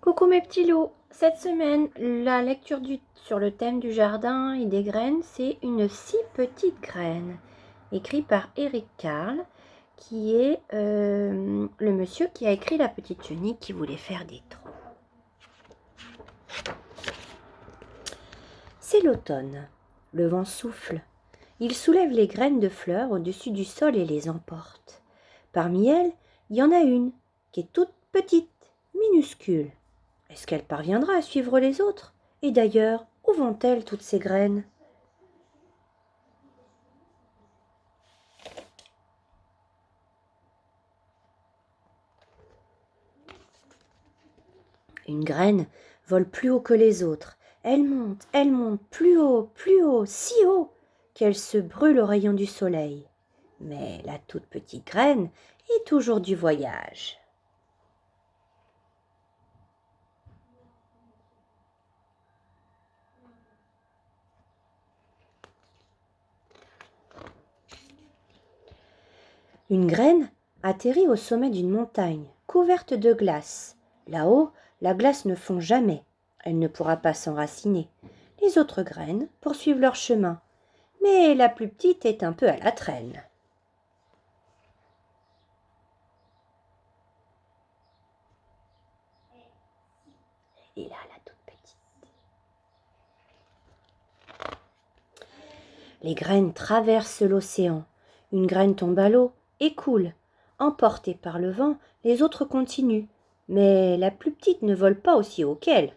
Coucou mes petits loups, cette semaine, la lecture sur le thème du jardin et des graines, c'est une si petite graine, écrit par Eric Carle, qui est le monsieur qui a écrit La petite chenille qui voulait faire des trous. C'est l'automne, le vent souffle, il soulève les graines de fleurs au-dessus du sol et les emporte. Parmi elles, il y en a une qui est toute petite, minuscule. Est-ce qu'elle parviendra à suivre les autres? Et d'ailleurs, où vont-elles toutes ces graines? Une graine vole plus haut que les autres. Elle monte plus haut, si haut qu'elle se brûle aux rayons du soleil. Mais la toute petite graine est toujours du voyage. Une graine atterrit au sommet d'une montagne, couverte de glace. Là-haut, la glace ne fond jamais. Elle ne pourra pas s'enraciner. Les autres graines poursuivent leur chemin. Mais la plus petite est un peu à la traîne. Et là, la toute petite. Les graines traversent l'océan. Une graine tombe à l'eau et coule. Emportée par le vent, les autres continuent. Mais la plus petite ne vole pas aussi haut qu'elle.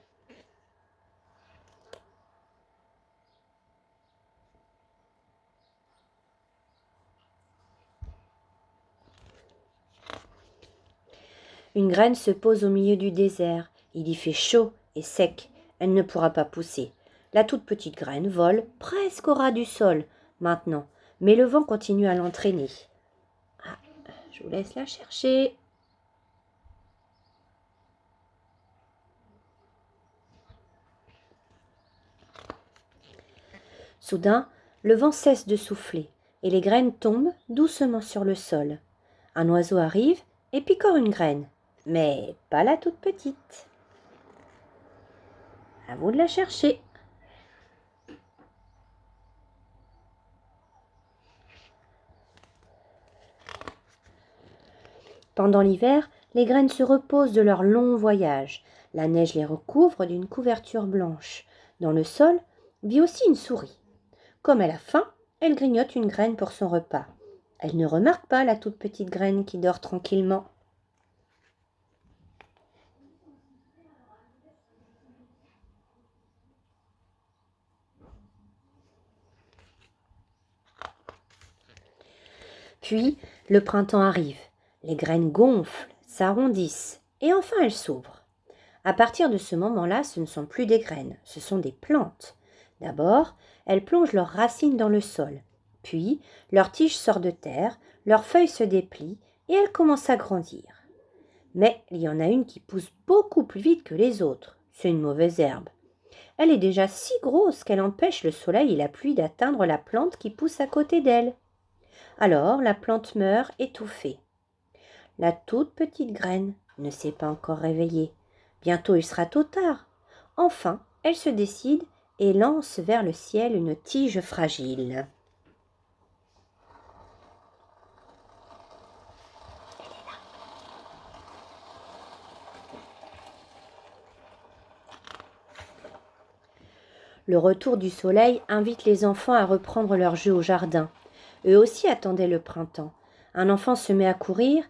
Une graine se pose au milieu du désert. Il y fait chaud et sec. Elle ne pourra pas pousser. La toute petite graine vole presque au ras du sol maintenant, mais le vent continue à l'entraîner. Ah, je vous laisse la chercher. Soudain, le vent cesse de souffler et les graines tombent doucement sur le sol. Un oiseau arrive et picore une graine, mais pas la toute petite. À vous de la chercher. Pendant l'hiver, les graines se reposent de leur long voyage. La neige les recouvre d'une couverture blanche. Dans le sol vit aussi une souris. Comme elle a faim, elle grignote une graine pour son repas. Elle ne remarque pas la toute petite graine qui dort tranquillement. Puis, le printemps arrive. Les graines gonflent, s'arrondissent, et enfin elles s'ouvrent. À partir de ce moment-là, ce ne sont plus des graines, ce sont des plantes. D'abord, elles plongent leurs racines dans le sol. Puis, leur tige sort de terre, leurs feuilles se déplient et elles commencent à grandir. Mais il y en a une qui pousse beaucoup plus vite que les autres. C'est une mauvaise herbe. Elle est déjà si grosse qu'elle empêche le soleil et la pluie d'atteindre la plante qui pousse à côté d'elle. Alors la plante meurt étouffée. La toute petite graine ne s'est pas encore réveillée. Bientôt il sera trop tard. Enfin, elle se décide et lance vers le ciel une tige fragile. Le retour du soleil invite les enfants à reprendre leur jeu au jardin. Eux aussi attendaient le printemps. Un enfant se met à courir.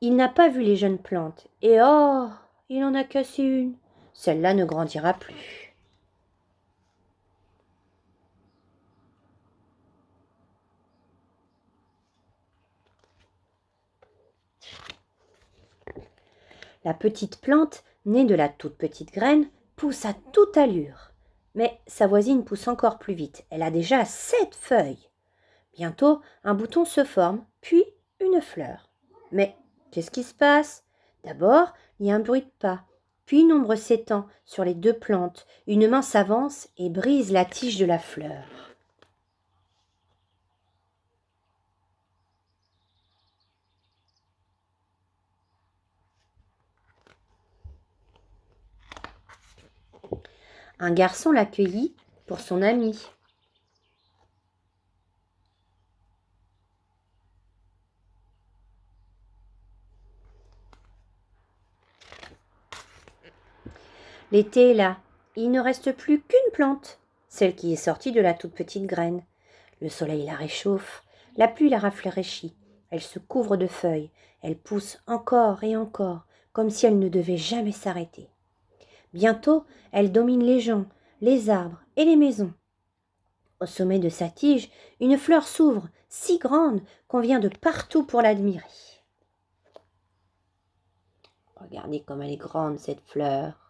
Il n'a pas vu les jeunes plantes. Et oh, il en a cassé une. Celle-là ne grandira plus. La petite plante, née de la toute petite graine, pousse à toute allure. Mais sa voisine pousse encore plus vite. Elle a déjà 7 feuilles. Bientôt, un bouton se forme, puis une fleur. Mais qu'est-ce qui se passe? D'abord, il y a un bruit de pas. Puis une ombre s'étend sur les 2 plantes. Une main s'avance et brise la tige de la fleur. Un garçon l'accueillit pour son ami. L'été est là. Il ne reste plus qu'une plante, celle qui est sortie de la toute petite graine. Le soleil la réchauffe, la pluie la rafraîchit. Elle se couvre de feuilles, elle pousse encore et encore, comme si elle ne devait jamais s'arrêter. Bientôt, elle domine les gens, les arbres et les maisons. Au sommet de sa tige, une fleur s'ouvre, si grande qu'on vient de partout pour l'admirer. Regardez comme elle est grande, cette fleur.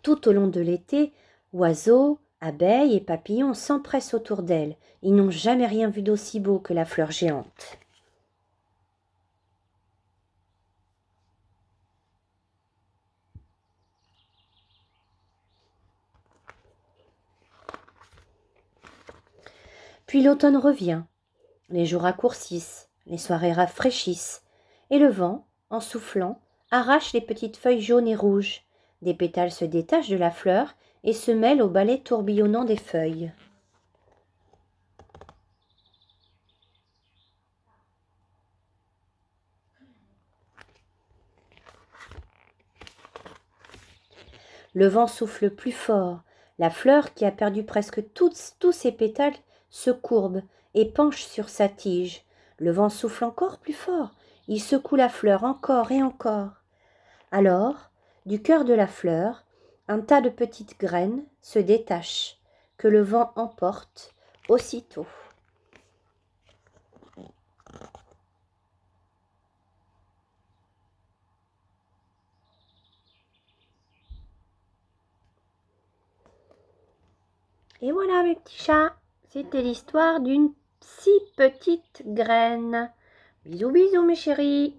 Tout au long de l'été, oiseaux, abeilles et papillons s'empressent autour d'elle. Ils n'ont jamais rien vu d'aussi beau que la fleur géante. Puis l'automne revient. Les jours raccourcissent, les soirées rafraîchissent, et le vent, en soufflant, arrache les petites feuilles jaunes et rouges. Des pétales se détachent de la fleur et se mêlent au balai tourbillonnant des feuilles. Le vent souffle plus fort. La fleur, qui a perdu presque tous ses pétales, se courbe et penche sur sa tige. Le vent souffle encore plus fort. Il secoue la fleur encore et encore. Alors, du cœur de la fleur, un tas de petites graines se détachent, que le vent emporte aussitôt. Et voilà mes petits chats, c'était l'histoire d'une si petite graine. Bisous bisous mes chéris.